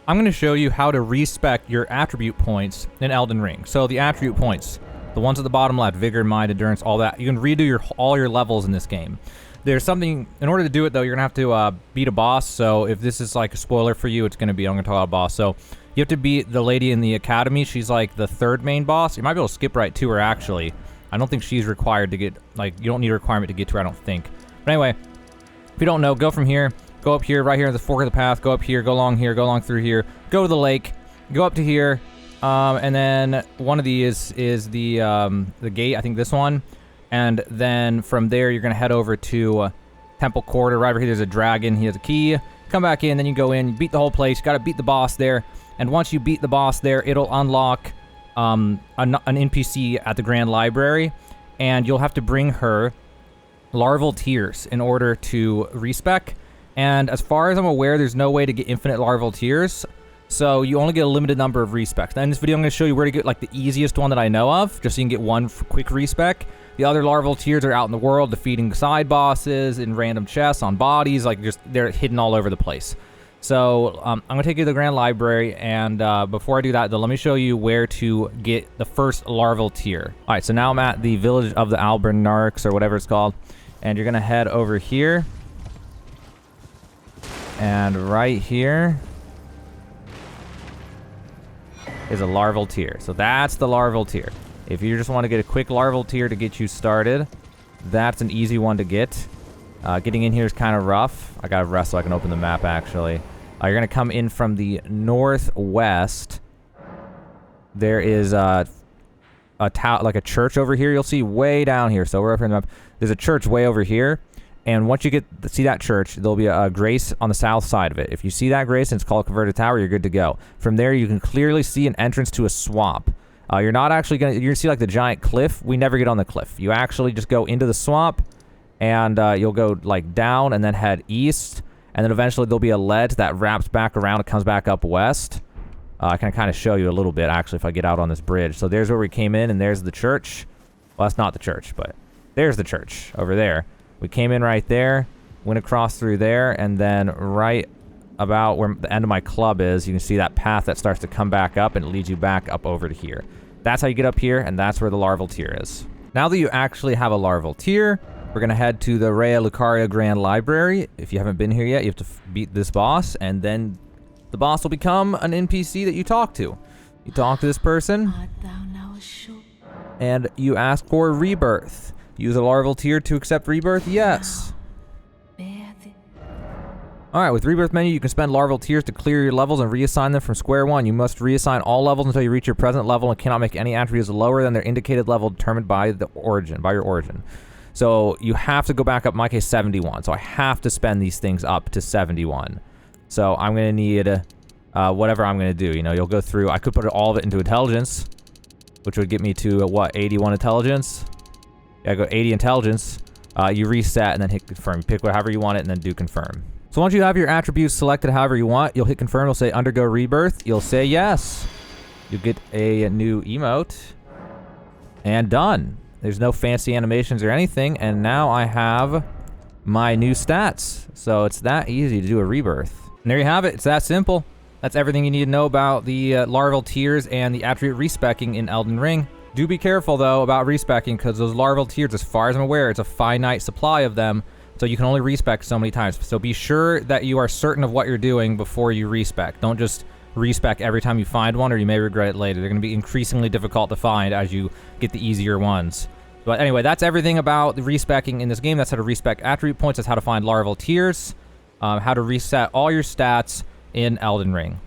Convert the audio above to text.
I'm going to show you how to respec your attribute points in Elden Ring. So the attribute points, the ones at the bottom left, vigor, mind, endurance, all that. You can redo all your levels in this game. There's something, in order to do it though, you're going to have to beat a boss. So if this is like a spoiler for you, it's going to be, I'm going to talk about a boss. So you have to beat the lady in the academy. She's like the third main boss. You might be able to skip right to her actually. I don't think she's required to get, like, you don't need a requirement to get to her, I don't think. But anyway, if you don't know, go from here, go up here, right here at the fork of the path, go up here, go along here, go along through here, go to the lake, go up to here, and then one of these is the gate, I think this one, and then from there you're going to head over to Temple Quarter. Right over here there's a dragon, he has a key, come back in, then you go in, you beat the whole place, you got to beat the boss there, and once you beat the boss there, it'll unlock an NPC at the Grand Library, and you'll have to bring her larval tears in order to respec. And as far as I'm aware, there's no way to get infinite larval tears, so you only get a limited number of respecs. Now in this video, I'm going to show you where to get like the easiest one that I know of, just so you can get one quick respec. The other larval tears are out in the world, defeating side bosses in random chests on bodies, like just they're hidden all over the place. So I'm going to take you to the Grand Library, and before I do that, though, let me show you where to get the first larval tear. All right, so now I'm at the village of the Albernarks, or whatever it's called, and you're going to head over here. And right here is a larval tear. So that's the larval tear. If you just want to get a quick larval tear to get you started, that's an easy one to get. Getting in here is kind of rough. I gotta rest so I can open the map, actually. You're gonna come in from the northwest. There is like a church over here. You'll see way down here. So we're up here in the map. There's a church way over here. And once you see that church, there'll be a grace on the south side of it. If you see that grace and it's called Converted Tower, you're good to go. From there, you can clearly see an entrance to a swamp. You're not actually you're gonna see like the giant cliff. We never get on the cliff. You actually just go into the swamp, and you'll go like down and then head east, and then eventually there'll be a ledge that wraps back around and comes back up west. I can kind of show you a little bit actually if I get out on this bridge. So there's where we came in, and there's the church. Well, that's not the church, but there's the church over there. We came in right there, went across through there, and then right about where the end of my club is, you can see that path that starts to come back up, and it leads you back up over to here. That's how you get up here, and that's where the larval tear is. Now that you actually have a larval tear, we're going to head to the Rea Lucaria Grand Library. If you haven't been here yet, you have to beat this boss, and then the boss will become an NPC that you talk to. You talk to this person, and you ask for rebirth. Use a larval tear to accept rebirth? Yes. Alright, with rebirth menu, you can spend larval tears to clear your levels and reassign them from square one. You must reassign all levels until you reach your present level and cannot make any attributes lower than their indicated level determined by your origin. So you have to go back up, in my case, 71. So I have to spend these things up to 71. So I'm going to need whatever I'm going to do. You know, you'll go through, I could put all of it into intelligence, which would get me to, what, 81 intelligence? Yeah, go 80 intelligence. You reset and then hit confirm. Pick whatever you want it and then do confirm. So once you have your attributes selected however you want, you'll hit confirm. It'll say undergo rebirth. You'll say yes. You'll get a new emote. And done. There's no fancy animations or anything. And now I have my new stats. So it's that easy to do a rebirth. And there you have it. It's that simple. That's everything you need to know about the larval tears and the attribute respecking in Elden Ring. Do be careful, though, about respecking, because those larval tears, as far as I'm aware, it's a finite supply of them, so you can only respec so many times. So be sure that you are certain of what you're doing before you respec. Don't just respec every time you find one, or you may regret it later. They're going to be increasingly difficult to find as you get the easier ones. But anyway, that's everything about the respecking in this game. That's how to respec attribute points. That's how to find larval tears, how to reset all your stats in Elden Ring.